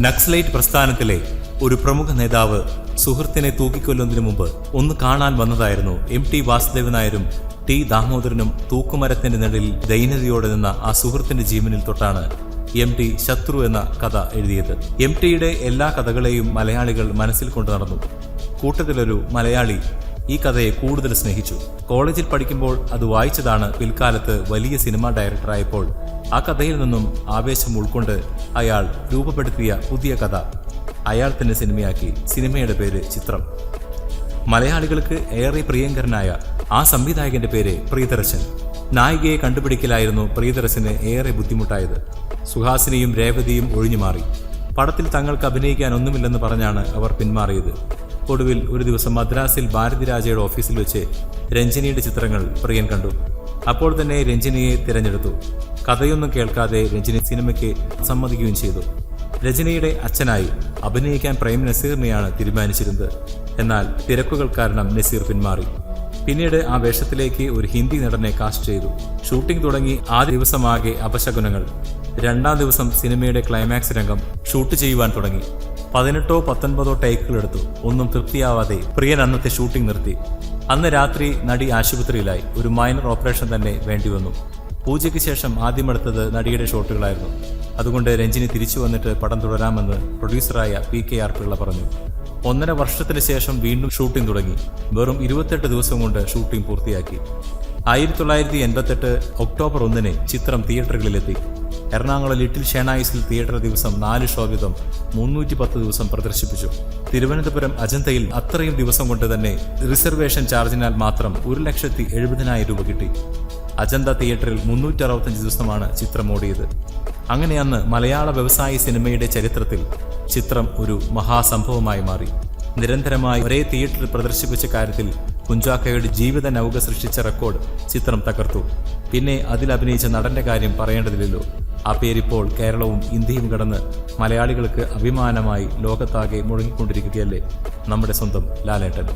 നക്സലൈറ്റ് പ്രസ്ഥാനത്തിലെ ഒരു പ്രമുഖ നേതാവ് സുഹൃത്തിനെ തൂക്കിക്കൊല്ലുന്നതിനു മുമ്പ് ഒന്ന് കാണാൻ വന്നതായിരുന്നു MT വാസുദേവൻ നായരും T ദാമോദരനും തൂക്കുമരത്തിന്റെ നിഴലിൽ ദൈന്യതയോടെ നിന്ന ആ സുഹൃത്തിന്റെ ജീവനിൽ തൊട്ടാണ് MT ശത്രു എന്ന കഥ എഴുതിയത്. MTയുടെ എല്ലാ കഥകളെയും മലയാളികൾ മനസ്സിൽ കൊണ്ടു നടന്നു. കൂട്ടത്തിലൊരു മലയാളി ഈ കഥയെ കൂടുതൽ സ്നേഹിച്ചു. കോളേജിൽ പഠിക്കുമ്പോൾ അത് വായിച്ചതാണ് പിൽക്കാലത്ത് വലിയ സിനിമാ ഡയറക്ടറായപ്പോൾ ആ കഥയിൽ നിന്നും ആവേശം ഉൾക്കൊണ്ട് അയാൾ രൂപപ്പെടുത്തിയ പുതിയ കഥ അയാൾ തന്നെ സിനിമയാക്കി. സിനിമയുടെ പേര് ചിത്രം. മലയാളികൾക്ക് ഏറെ പ്രിയങ്കരനായ ആ സംവിധായകന്റെ പേര് പ്രിയദർശൻ. നായികയെ കണ്ടുപിടിക്കലായിരുന്നു പ്രിയദർശന് ഏറെ ബുദ്ധിമുട്ടായത്. സുഹാസിനിയും രേവതിയും ഒഴിഞ്ഞുമാറി. പടത്തിൽ തങ്ങൾക്ക് അഭിനയിക്കാൻ ഒന്നുമില്ലെന്ന് പറഞ്ഞാണ് അവർ പിന്മാറിയത്. ഒടുവിൽ ഒരു ദിവസം മദ്രാസിൽ ഭാരതിരാജയുടെ ഓഫീസിൽ വെച്ച് രഞ്ജിനിയുടെ ചിത്രങ്ങൾ പ്രിയൻ കണ്ടു. അപ്പോൾ തന്നെ രഞ്ജിനിയെ തിരഞ്ഞെടുത്തു. കഥയൊന്നും കേൾക്കാതെ രഞ്ജിനി സിനിമയ്ക്ക് സമ്മതിക്കുകയും ചെയ്തു. രജനിയുടെ അച്ഛനായി അഭിനയിക്കാൻ പ്രേം നസീറിനെയാണ് തീരുമാനിച്ചിരുന്നത്. എന്നാൽ തിരക്കുകൾ കാരണം നസീർ പിന്മാറി. പിന്നീട് ആ വേഷത്തിലേക്ക് ഒരു ഹിന്ദി നടനെ കാസ്റ്റ് ചെയ്തു. ഷൂട്ടിംഗ് തുടങ്ങി ആദ്യ ദിവസമാകെ അപശകുനങ്ങൾ. രണ്ടാം ദിവസം സിനിമയുടെ ക്ലൈമാക്സ് രംഗം ഷൂട്ട് ചെയ്യുവാൻ തുടങ്ങി. 18 or 19 ടേക്കുകൾ എടുത്തു. ഒന്നും തൃപ്തിയാവാതെ പ്രിയൻ അന്നത്തെ ഷൂട്ടിംഗ് നിർത്തി. അന്ന് രാത്രി നടി ആശുപത്രിയിലായി. ഒരു മൈനർ ഓപ്പറേഷൻ തന്നെ വേണ്ടിവന്നു. പൂജയ്ക്ക് ശേഷം ആദ്യമെടുത്തത് നടിയുടെ ഷോട്ടുകളായിരുന്നു. അതുകൊണ്ട് രഞ്ജിനി തിരിച്ചു വന്നിട്ട് പടം തുടരാമെന്ന് പ്രൊഡ്യൂസറായ PKR പിള്ള പറഞ്ഞു. 1.5 വർഷത്തിന് ശേഷം വീണ്ടും ഷൂട്ടിംഗ് തുടങ്ങി. വെറും 28 ദിവസം കൊണ്ട് ഷൂട്ടിംഗ് പൂർത്തിയാക്കി. 1988 ഒക്ടോബർ 1 ചിത്രം തിയേറ്ററുകളിലെത്തി. എറണാകുളം ലിറ്റിൽ ഷേണായിസിൽ തിയേറ്റർ ദിവസം 4 ഷോ വീതം 310 ദിവസം പ്രദർശിപ്പിച്ചു. തിരുവനന്തപുരം അജന്തയിൽ അത്രയും ദിവസം കൊണ്ട് തന്നെ റിസർവേഷൻ ചാർജിനാൽ മാത്രം 1,70,70,000 രൂപ കിട്ടി. അജന്ത തിയേറ്ററിൽ 365 ദിവസമാണ് ചിത്രം ഓടിയത്. അങ്ങനെ അന്ന് മലയാള വ്യവസായ സിനിമയുടെ ചരിത്രത്തിൽ ചിത്രം ഒരു മഹാസംഭവമായി മാറി. നിരന്തരമായി ഒരേ തിയേറ്ററിൽ പ്രദർശിപ്പിച്ച കാര്യത്തിൽ കുഞ്ചാക്കോയുടെ ജീവിത നൗക സൃഷ്ടിച്ച റെക്കോർഡ് ചിത്രം തകർത്തു. പിന്നെ അതിൽ അഭിനയിച്ച നടന്റെ കാര്യം പറയേണ്ടതില്ലല്ലോ. ആ പേരിപ്പോൾ കേരളവും ഇന്ത്യയും കടന്ന് മലയാളികൾക്ക് അഭിമാനമായി ലോകത്താകെ മുഴങ്ങിക്കൊണ്ടിരിക്കുകയല്ലേ നമ്മുടെ സ്വന്തം ലാലേട്ടൻ.